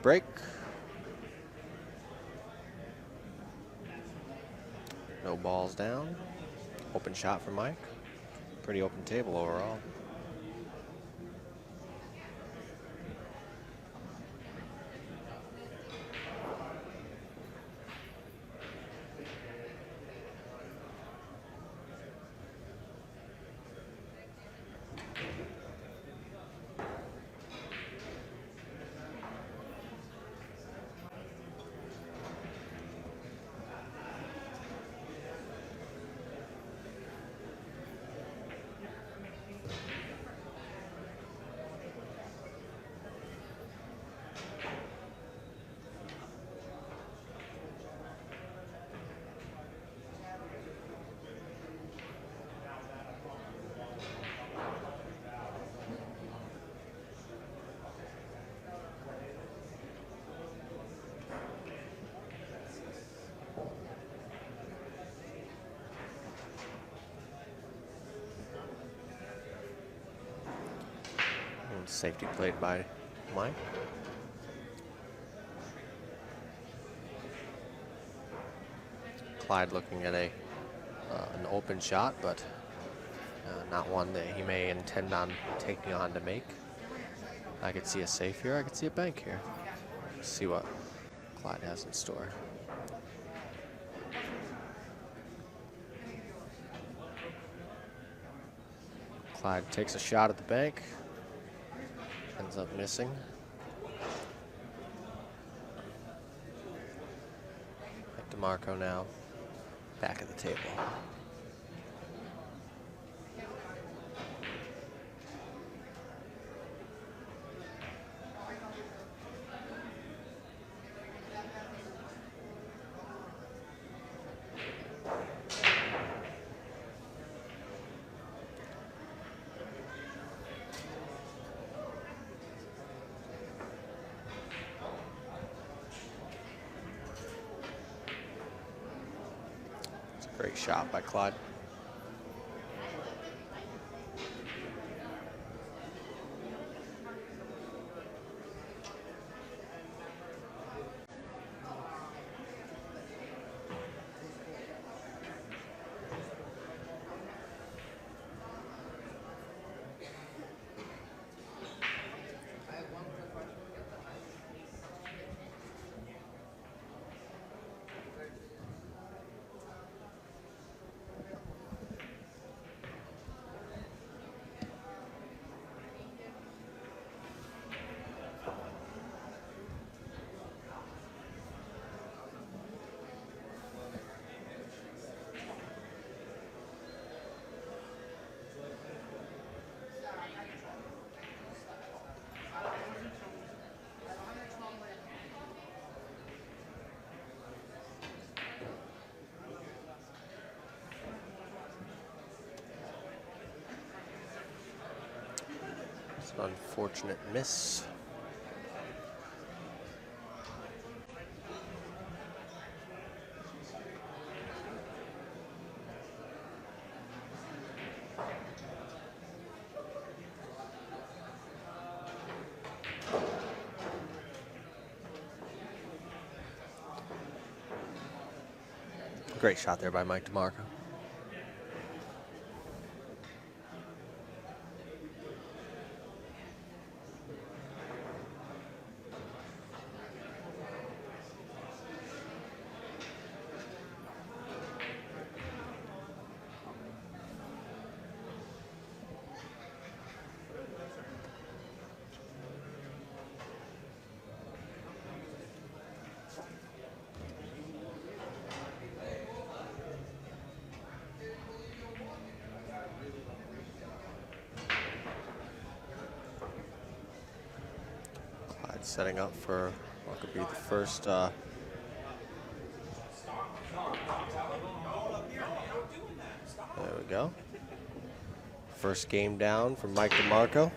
First break. No balls down. Open shot for Mike. Pretty open table overall. Safety played by Mike. Clyde looking at an open shot, but not one that he may intend on taking on to make. I could see a safe here. I could see a bank here. Let's see what Clyde has in store. Clyde takes a shot at the bank. Ends up missing. DeMarco now back at the table. Great shot by Clyde. Unfortunate miss. Great shot there by Mike DeMarco. Setting up for what could be the first there we go. First game down for Mike DeMarco.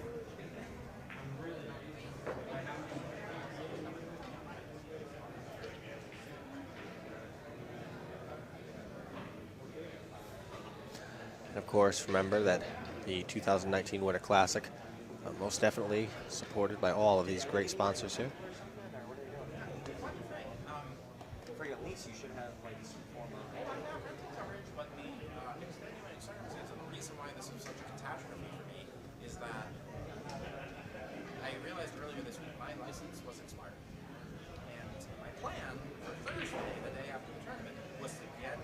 And of course, remember that the 2019 Winter Classic most definitely supported by all of these great sponsors here. least you should have like some form of coverage. But the extenuating circumstance and the reason why this was such a catastrophe for me is that I realized earlier this week my license was expired. And my plan for Thursday, the day after the tournament, was to get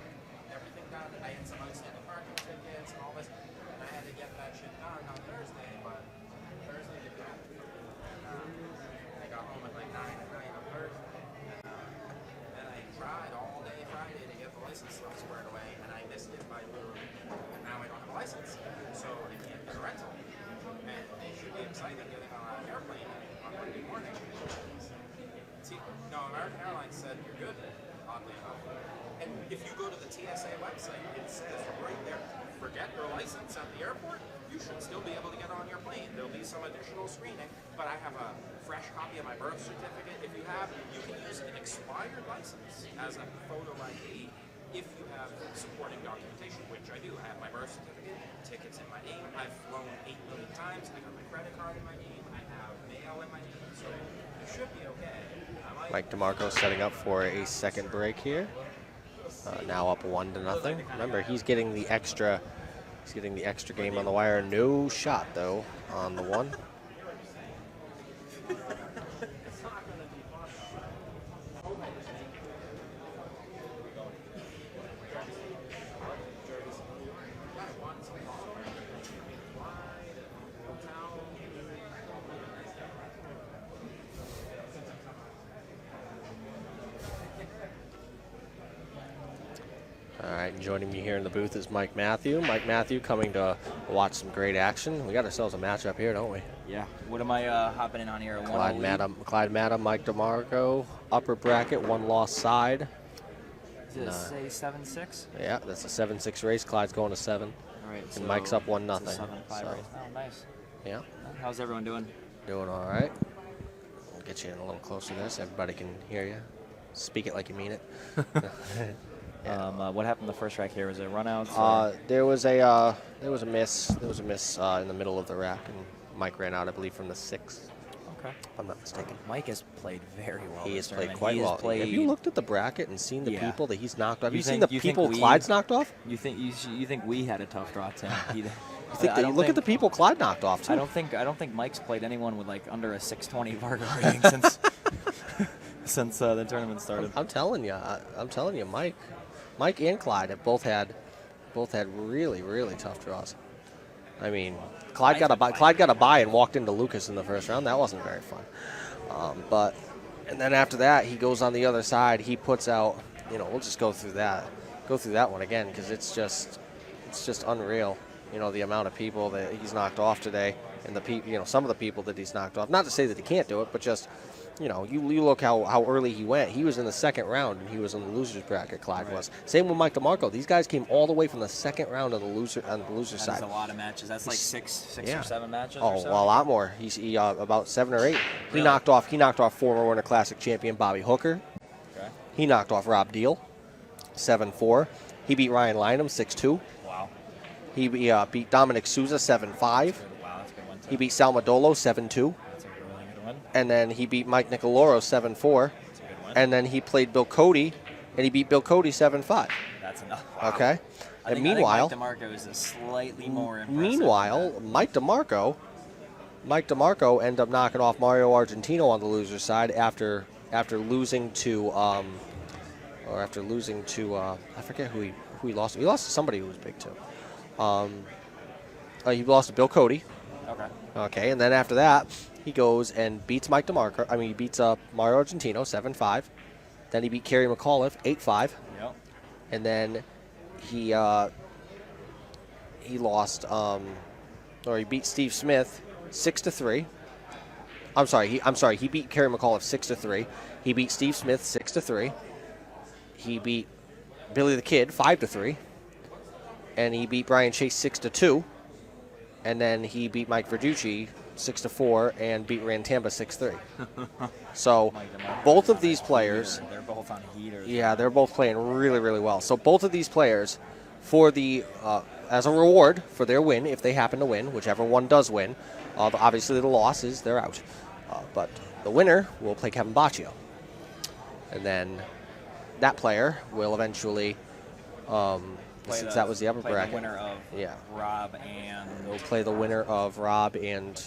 everything done. I had some outstanding parking tickets and all this, and I had to get that shit done on Thursday, but Thursday didn't happen. And I got home at like 9 at night on Thursday, and I tried all day Friday to get the license stuff squared away, and I missed it by literally, and now I don't have a license, so I can't get a rental. And it should be exciting getting on an airplane on Monday morning. See, no, American Airlines said you're good, oddly enough. And if you go to the TSA website, it says right there, forget your license at the airport, you should still be able to get on your plane. There'll be some additional screening, but I have a fresh copy of my birth certificate. If you have, you can use an expired license as a photo ID if you have supporting documentation, which I do. I have my birth certificate, tickets in my name, I've flown 8 million times, I got my credit card in my name, I have mail in my name, so it should be okay. Mike DeMarco setting up for a second break here. Now up 1-0. Remember, he's getting the extra game on the wire. No shot though on the one. All right, and joining me here in the booth is Mike Matthew. Mike Matthew coming to watch some great action. We got ourselves a matchup here, don't we? Yeah. What am I hopping in on here? Clyde Matta, Mike DeMarco, upper bracket, 1-loss side. Does it say 7-6? Yeah, that's a 7-6 race. Clyde's going to 7. All right. And Mike's up 1-0. 7-5 race. Oh, nice. Yeah. How's everyone doing? Doing all right. We'll get you in a little closer to this. Everybody can hear you. Speak it like you mean it. Yeah. What happened the first rack here? Was it runouts? There was a miss. There was a miss in the middle of the rack, and Mike ran out, I believe, from the 6. Okay. If I'm not mistaken. Mike has played very well. He has this played tournament. quite He has well. played- Have you looked at the bracket and seen the Yeah. people that he's knocked off? Have You you seen think- the you think people we- Clyde's knocked off? You think we had a tough draw to him? You think that, look at the people Clyde knocked off too. I don't think Mike's played anyone with like under a 620 Vargo rating since the tournament started. I'm telling you, Mike and Clyde have both had really, really tough draws. I mean, Clyde got a bye and walked into Lucas in the first round. That wasn't very fun. And then after that, he goes on the other side. He puts out, we'll just go through that one again because it's just unreal. The amount of people that he's knocked off today, and some of the people that he's knocked off. Not to say that he can't do it, but just. You look how early he went. He was in the second round, and he was in the losers bracket. Clyde was. Same with Mike DeMarco. These guys came all the way from the second round on the loser side. That's a lot of matches. That's like six or 7 matches. Oh, or so? well, a lot more. He's about 7 or 8. He Really? knocked off former Winter Classic champion Bobby Hooker. Okay. He knocked off Rob Deal, 7-4. He beat Ryan Lynham, 6-2. Wow. He beat Dominic Souza, 7-5. Wow, that's a good one too. He beat Salmadolo, 7-2. That's a really good one. And then he beat Mike Nicoloro 7-4. That's a good one. And then he played Bill Cody, and he beat Bill Cody 7-5. That's enough. Wow. Okay. I think Mike DeMarco is a slightly more impressive. Meanwhile, Mike DeMarco ended up knocking off Mario Argentino on the loser side after losing to I forget who he lost to. He lost to somebody who was big too. He lost to Bill Cody. Okay. Okay, and then after that, he goes and beats Mike DeMarco. I mean, he beats Mario Argentino 7-5. Then he beat Kerry McAuliffe 8-5. Yep. And then he lost he beat Steve Smith 6-3. I'm sorry. He beat Kerry McAuliffe 6-3. He beat Steve Smith 6-3. He beat Billy the Kid 5-3. And he beat Brian Chase 6-2. And then he beat Mike Verducci 6-4 and beat Rantamba 6-3. So both of these players, They're both on heaters. yeah, they're both playing really, really well. So both of these players, for the as a reward for their win, if they happen to win, whichever one does win, obviously the loss is they're out. But the winner will play Kevin Baccio. And then that player will eventually, since that was the upper play bracket, the winner of yeah, Rob and we'll play the winner of Rob and.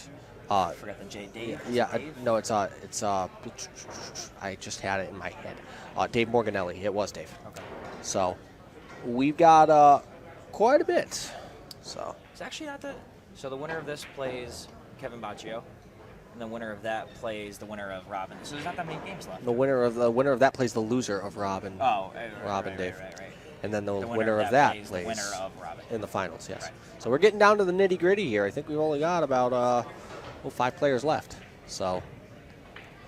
I forgot the J. Dave. Yeah, Dave? no, it's I just had it in my head. Dave Morganelli. It was Dave. Okay. So we've got quite a bit. So It's actually not that. So the winner of this plays Kevin Baccio, and the winner of that plays the winner of Robin. So there's not that many games left. the winner of that plays the loser of Rob and Rob and Dave. Right. And then the The winner of that plays plays the winner of Robin. in the finals. Yes. Right. So we're getting down to the nitty gritty here. I think we've only got about 5 players left. So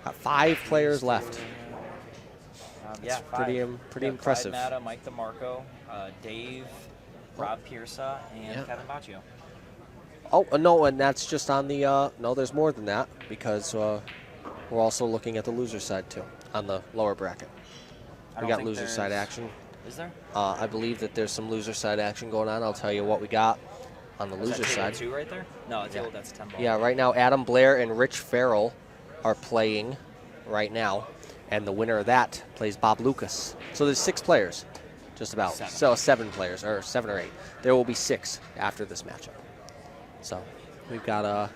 got 5 players left. Yeah, pretty impressive. Clyde Matta, Mike DeMarco, Dave, Rob Piersa, and Kevin Baccio. Oh, no, and that's just on the, no, there's more than that because we're also looking at the loser side too, on the lower bracket. We got loser side action. Is there? I believe that there's some loser side action going on. I'll tell you what we got on the loser Is that side. 2 right there? No, it's that's 10 ball. Yeah, right now Adam Blair and Rich Farrell are playing right now, and the winner of that plays Bob Lucas. So there's 6 players, just about. 7. So 7 players, or 7 or 8. There will be 6 after this matchup. So we've got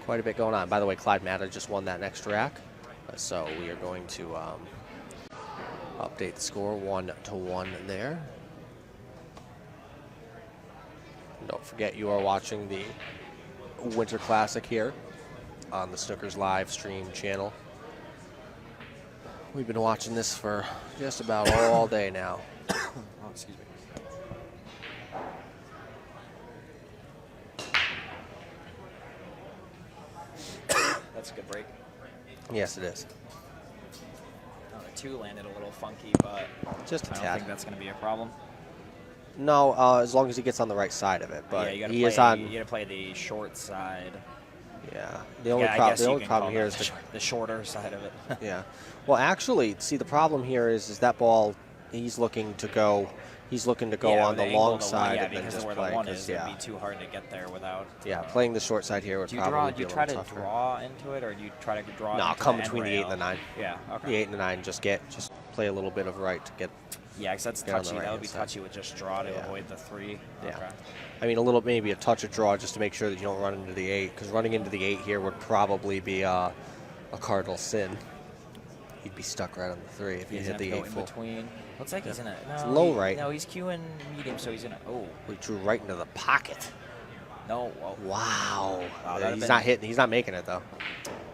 quite a bit going on. By the way, Clyde Matta just won that next rack, so we are going to update the score 1-1 there. Don't forget you are watching the Winter Classic here on the Snookers live stream channel. We've been watching this for just about all day now. Oh, excuse me. That's a good break. Yes, it is. The 2 landed a little funky, but Just a I don't tad. think that's going to be a problem. No, as long as he gets on the right side of it. But yeah, he is on. You got to play the short side. Yeah. The only, I guess the you only can problem call here that is the shorter side of it. yeah. Well, actually, see, the problem here is that ball. He's looking to go. He's looking to go Yeah, on the angle long of the side one, yeah, and then because just of where play. the 1 'Cause, is, yeah. it'd be too hard to get there without. Yeah, playing the short side here would Do you probably draw? be Do you a try little to tougher. draw into it, or do you try to draw? No, into come the between end the 8 rail? and the 9. Yeah. Okay. The 8 and the 9, just play a little bit of right to get. Yeah, because that's Get on the touchy. That would right-hand be side. touchy with just draw to Yeah. avoid the 3. Yeah. Okay. I mean, maybe a touch of draw just to make sure that you don't run into the 8, because running into the 8 here would probably be a cardinal sin. He'd be stuck right on the 3 if you He's hit the gonna 8 go full. in between. Looks like he's in a. No, It's low right. No, he's queuing medium, so he's in a. Oh. We drew right into the pocket. No. Well, Wow. that'd He's been- not hitting. He's not making it though.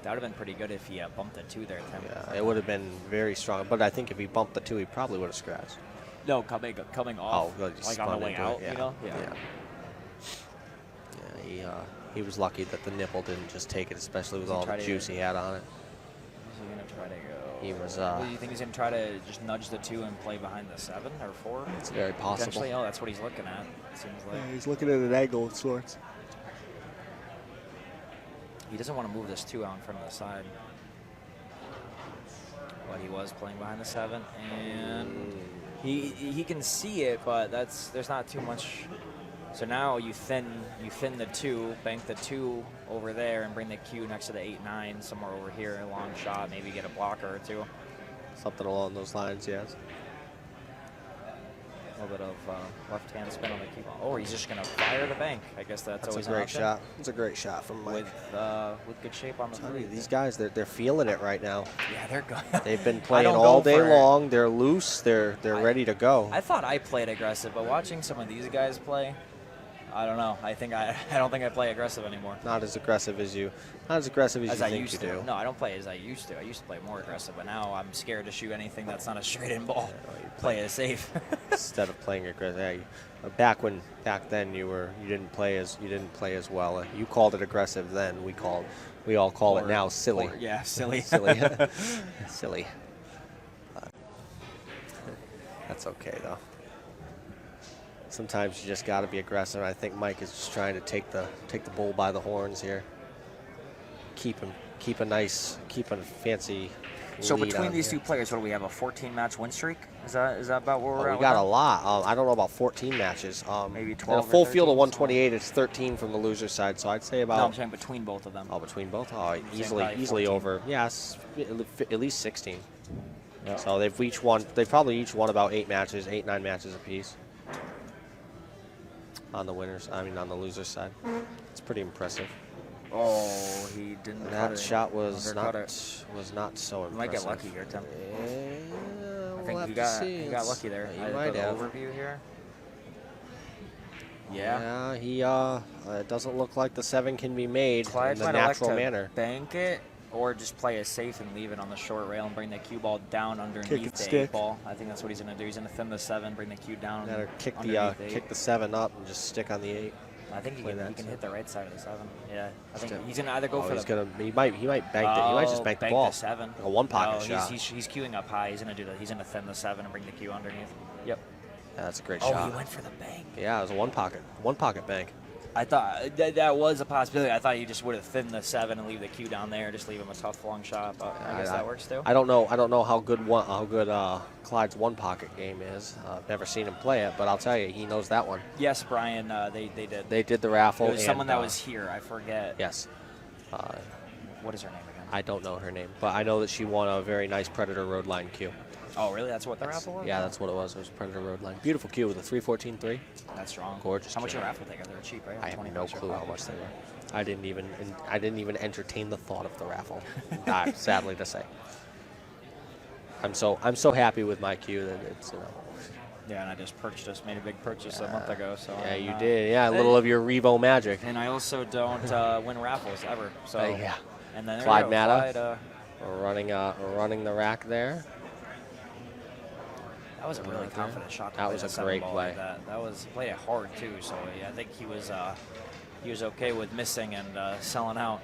that would have been pretty good if he bumped the 2 there, Tim. Yeah, it would have been very strong. But I think if he bumped the 2, he probably would have scratched. No, coming off. Oh, good, he like spun on the way into it, out, yeah. you know? Yeah, he was lucky that the nipple didn't just take it, especially with Does he all the try to- juice he had on it. Is he going to try to go? He was, Well, do you think he's going to try to just nudge the 2 and play behind the 7 or 4? It's very possible. Potentially. Oh, that's what he's looking at, it seems like. He's looking at an angle of sorts. He doesn't want to move this 2 out in front of the side. But he was playing behind the 7, and he can see it, but there's not too much. So now you thin the 2, bank the 2 over there, and bring the Q next to the 8-9 somewhere over here, a long shot, maybe get a blocker or 2. Something along those lines, yes. A little bit of left hand spin on the key ball. Oh, he's just gonna fire the bank. I guess that's That's a always an great option. shot. It's a great shot from Mike. With good shape on the Tell you, 3. these guys, they're feeling it right now. Yeah, they're good. They've been I playing don't all go day for- long. They're loose. They're ready to go. I thought I played aggressive, but watching some of these guys play, I don't know. I don't think I play aggressive anymore. Not as aggressive as you. Not as aggressive as you I think used you to. do. No, I don't play as I used to. I used to play more aggressive, but now I'm scared to shoot anything that's not a straight-in ball. you Play it safe. Instead of playing aggressive, back then you didn't play as well. You called it aggressive then. We all call it now silly. Yeah, silly. Silly. Silly. That's okay though. Sometimes you just got to be aggressive. I think Mike is just trying to take the bull by the horns here. Keep a fancy. So lead between on these here. 2 players, what do we have? A 14-match win streak? Is that about where we're Oh, at? we got a with lot. I don't know about 14 matches. Maybe in 12 a or full field of 13, 128. It's 13 from the loser side. So I'd say that? about. No, I'm saying between both of them. Oh, between both? Oh, saying easily probably 14. over. Yes, at least 16. Yep. So they've probably each won about 8 matches, 9 matches apiece. On the on the losers side. It's pretty impressive. Oh, he didn't. And cut that it. shot was Undercut not it. so impressive. You might get lucky here, Tim. Yeah, I we'll think have he to got see. he got lucky there. You I might put an have. overview here. Yeah. He it doesn't look like the 7 can be made Clyde in the might elect natural to manner. bank it, or just play it safe and leave it on the short rail and bring the cue ball down underneath Kick and the stick. 8 ball. I think that's what he's gonna do. He's gonna thin the 7, bring the cue down. Or kick underneath the the 8. kick the 7 up and just stick on the 8. I think he play can, that he can too. hit the right side of the 7. Yeah, I think Still. he's gonna either go for he's the. gonna he might bank it. He might just bank the bank ball. the 7. Like a one pocket no, shot. He's queuing up high. He's gonna do that. He's gonna thin the 7 and bring the cue underneath. Yep. Yeah, that's a great Oh, shot. he went for the bank. Yeah, it was a one pocket bank. I thought that was a possibility. I thought he just would have thinned the 7 and leave the cue down there, just leave him a tough long shot. But I guess that works too. I don't know how good Clyde's one pocket game is. I've never seen him play it, but I'll tell you, he knows that one. Yes, Brian. They did. They did the raffle. It was and, someone that was here. I forget. Yes. What is her name again? I don't know her name, but I know that she won a very nice Predator Road Line cue. Oh, really? That's what the raffle was? Yeah, that's what it was. It was Predator Road Line. Beautiful cue with a 314.3. That's strong. Gorgeous How much cue. a raffle ticket? They're cheap, right? I have 20 no bucks or clue how $5. much they were. I didn't even entertain the thought of the raffle. Sadly to say. I'm so happy with my cue that it's Yeah, and I just made a big purchase a month ago. So yeah, you did. Yeah, a little of your Revo magic. And I also don't win raffles ever. So Yeah. And then there Clyde you go, Matta. Clyde, Running the rack there. that was a really confident shot. To That play was a 7 great ball play. Like that was he played it hard too. So yeah, I think he was okay with missing and selling out.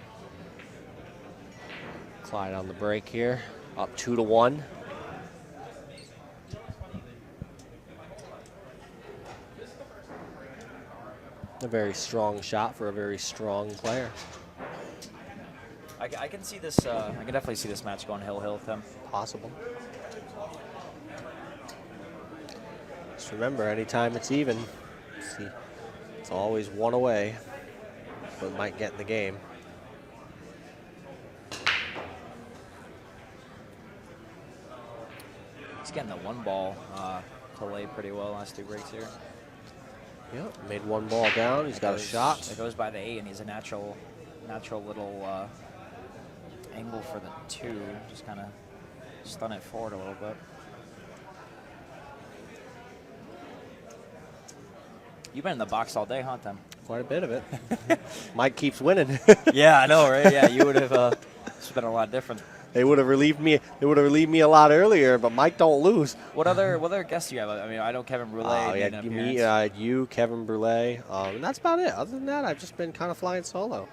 Clyde on the break here, up 2-1. A very strong shot for a very strong player. I can see this. I can definitely see this match going hill with him. Possible. Just remember, anytime it's even, it's always one away, but might get in the game. He's getting the 1 ball to lay pretty well last 2 breaks here. Yep, made 1 ball down. He's got a shot. It goes by the 8, and he's a natural little angle for the 2. Just kind of stun it forward a little bit. You've been in the box all day, huh, Tim? Quite a bit of it. Mike keeps winning. Yeah, I know, right? Yeah, you would have. It's been a lot different. They would have relieved me. They would have relieved me a lot earlier, but Mike don't lose. What other guests do you have? I mean, I know Kevin Brule. made an appearance. You, Kevin Brule, and that's about it. Other than that, I've just been kind of flying solo.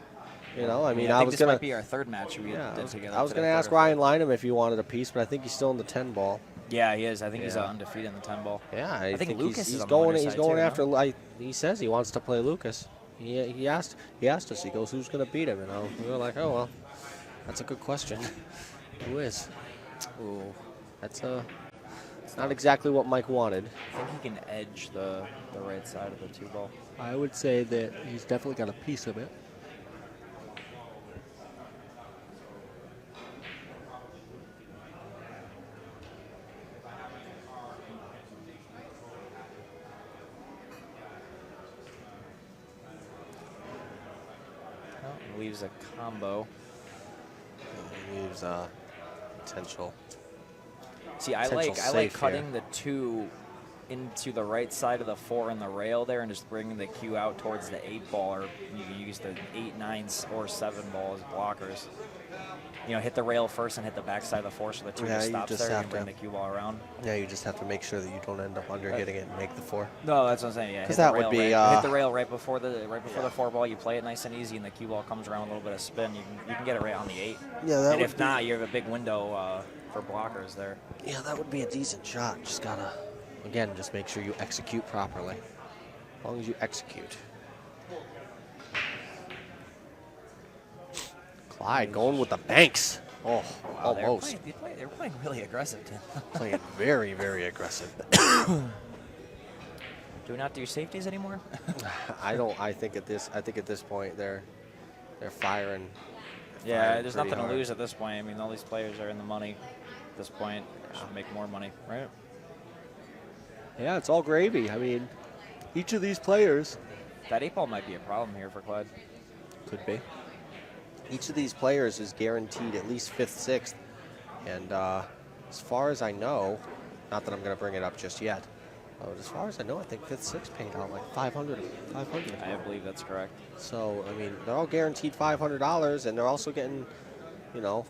You know, I mean, I I think was this gonna. might be our 3rd match we did together. I was today, gonna ask 3rd or Ryan 4th. Lynham if he wanted a piece, but I think he's still in the 10 ball. Yeah, he is. I think he's Yeah. undefeated in the 10 ball. Yeah, I think Lucas he's is on the going. winner's He's side going too, after. no? He says he wants to play Lucas. He asked us. He goes, "Who's gonna beat him?" And we were like, "Oh well, that's a good question. Who is?" Ooh, it's not exactly what Mike wanted. I think he can edge the right side of the 2 ball. I would say that he's definitely got a piece of it. Oh, leaves a combo. He leaves potential. See, I Potential like safe cutting here. the 2 into the right side of the 4 in the rail there and just bringing the cue out towards the 8 ball, or you can use the 8, 9, or 7 ball as blockers. You know, hit the rail first and hit the back side of the 4 so the 2 Yeah, just you stops just there. You have can bring to- the cue ball around. Yeah, you just have to make sure that you don't end up under hitting it and make the 4. No, that's what I'm saying. Yeah, 'Cause hit the that would rail be, hit the rail right before the 4 ball. You play it nice and easy, and the cue ball comes around with a little bit of spin. You can get it right on the 8. Yeah, that and would if be, not, you have a big window for blockers there. Yeah, that would be a decent shot. Just gotta, again, just make sure you execute properly. As long as you execute. Clyde going with the banks. Oh, Wow, almost. They're playing really aggressive, Tim. Playing very, very aggressive. Do we not do safeties anymore? I think at this point they're firing. Yeah, firing there's pretty nothing hard. to lose at this point. I mean, all these players are in the money at this point. Should make more money, right? Yeah, it's all gravy. I mean, each of these players That 8 ball might be a problem here for Clyde. could be. Each of these players is guaranteed at least 5th, 6th. And as far as I know, not that I'm going to bring it up just yet, but as far as I know, I think 5th, 6th paid out like 500. I believe that's correct. So, I mean, they're all guaranteed $500, and they're also getting, you know,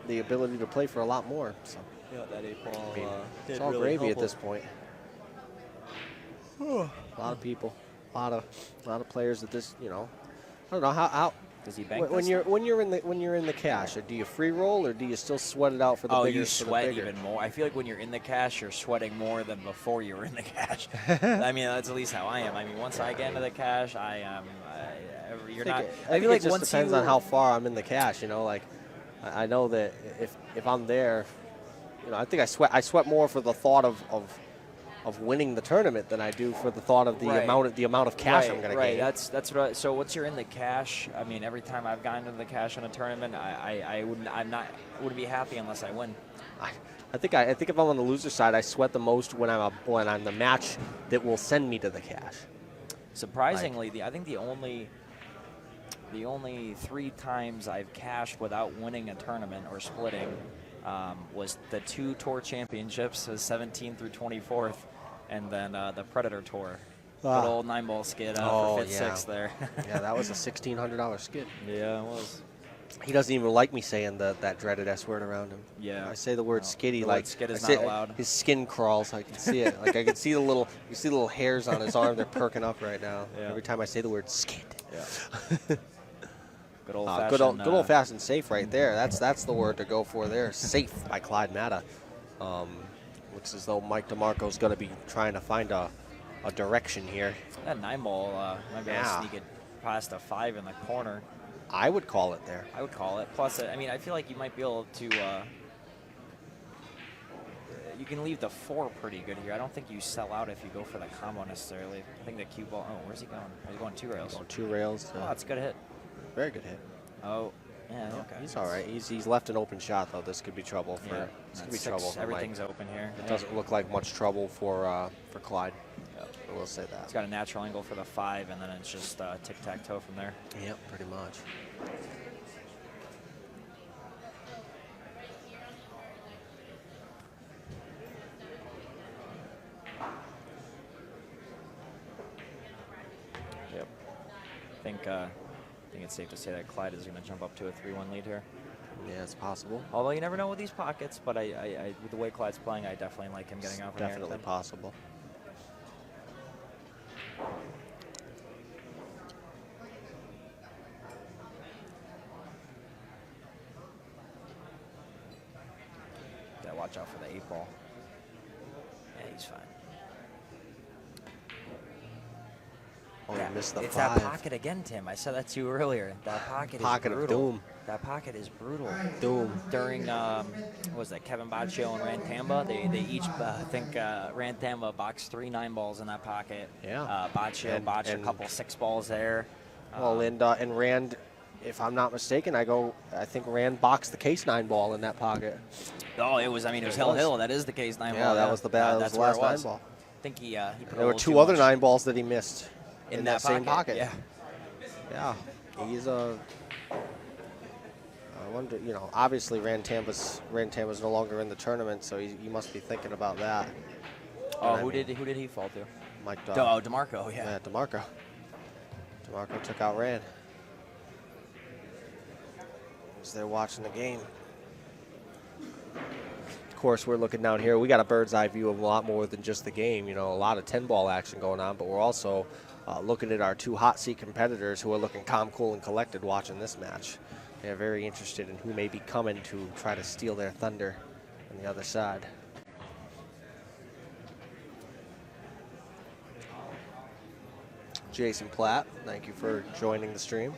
the ability to play for a lot more. So, Yeah, that 8 ball. I mean, it's all gravy at this point. A lot of people, a lot of players at this. You know, I don't know how. Does he bank When you're in the cash, do you free roll or do you still sweat it out for the bigger? You sweat even more. I feel like when you're in the cash, you're sweating more than before you were in the cash. I mean, that's at least how I am. I mean, once I get into the cash, I am. You're not. I feel like it just depends on how far I'm in the cash. You know, like I know that if I'm there, you know, I think I sweat more for the thought of winning the tournament than I do for the thought of the amount of cash I'm going to gain. That's what. So once you're in the cash, I mean, every time I've gotten into the cash in a tournament, I wouldn't be happy unless I win. I think if I'm on the loser side, I sweat the most when I'm the match that will send me to the cash. Surprisingly, I think the only 3 times I've cashed without winning a tournament or splitting was the 2 tour championships, 17th through 24th, and then the Predator Tour. Good old 9-ball skid for 5th, 6th there. Yeah, that was a $1,600 skid. Yeah, it was. He doesn't even like me saying that dreaded S word around him. Yeah. I say the word skiddy, like skid is not allowed. His skin crawls. I can see it. Like I can see the little hairs on his arm. They're perking up right now. Yeah. Every time I say the word skid. Yeah. Good old fashioned safe right there. That's the word to go for there. Safe by Clyde Matta. Looks as though Mike DeMarco is going to be trying to find a direction here. That 9-ball might be able to sneak it past a 5 in the corner. I would call it there. I would call it. Plus, I mean, I feel like you might be able to. You can leave the 4 pretty good here. I don't think you sell out if you go for the combo necessarily. I think the cue ball. Oh, where's he going? He's going 2 rails. Going 2 rails. Oh, that's a good hit. Very good hit. Oh, yeah, okay. He's all right. He's left an open shot though. This could be trouble for. Yeah, This could be trouble for everything's Mike. open here. It doesn't look like much trouble for Clyde. Yep. I will say that. It's got a natural angle for the 5, and then it's just tic-tac-toe from there. Yep, pretty much. Yep. I think it's safe to say that Clyde is going to jump up to a 3-1 lead here. Yeah, it's possible. Although you never know with these pockets, but with the way Clyde's playing, I definitely like him getting out from here. Definitely possible. Gotta watch out for the 8-ball. Yeah, he's fine. Oh, he missed the it's 5. that pocket again, Tim. I said that to you earlier. That pocket is brutal. Of doom. That pocket is brutal. Doom. During, what was that, Kevin Baccio and Rantamba, they each, I think, Rantamba boxed 3 9-balls in that pocket. Yeah. Baccio botched a couple 6-balls there. Well, and Rand, if I'm not mistaken, I think Rand boxed the case 9-ball in that pocket. Oh, it was Hill. That is the case 9-ball. Yeah, that was the bad. That's the last where it was. 9-ball. I think he put There were 2 other 9-balls that he missed in that same pocket. Yeah. Yeah. He's a. I wonder, you know, obviously Rantamba's no longer in the tournament, so he must be thinking about that. Oh, who did he fall to? Mike DeMarco, yeah. Yeah, DeMarco. DeMarco took out Rand. As they're watching the game. Of course, we're looking down here. We got a bird's eye view of a lot more than just the game. You know, a lot of 10-ball action going on, but we're also looking at our 2 hot seat competitors who are looking calm, cool, and collected watching this match. They're very interested in who may be coming to try to steal their thunder on the other side. Jason Platt, thank you for joining the stream.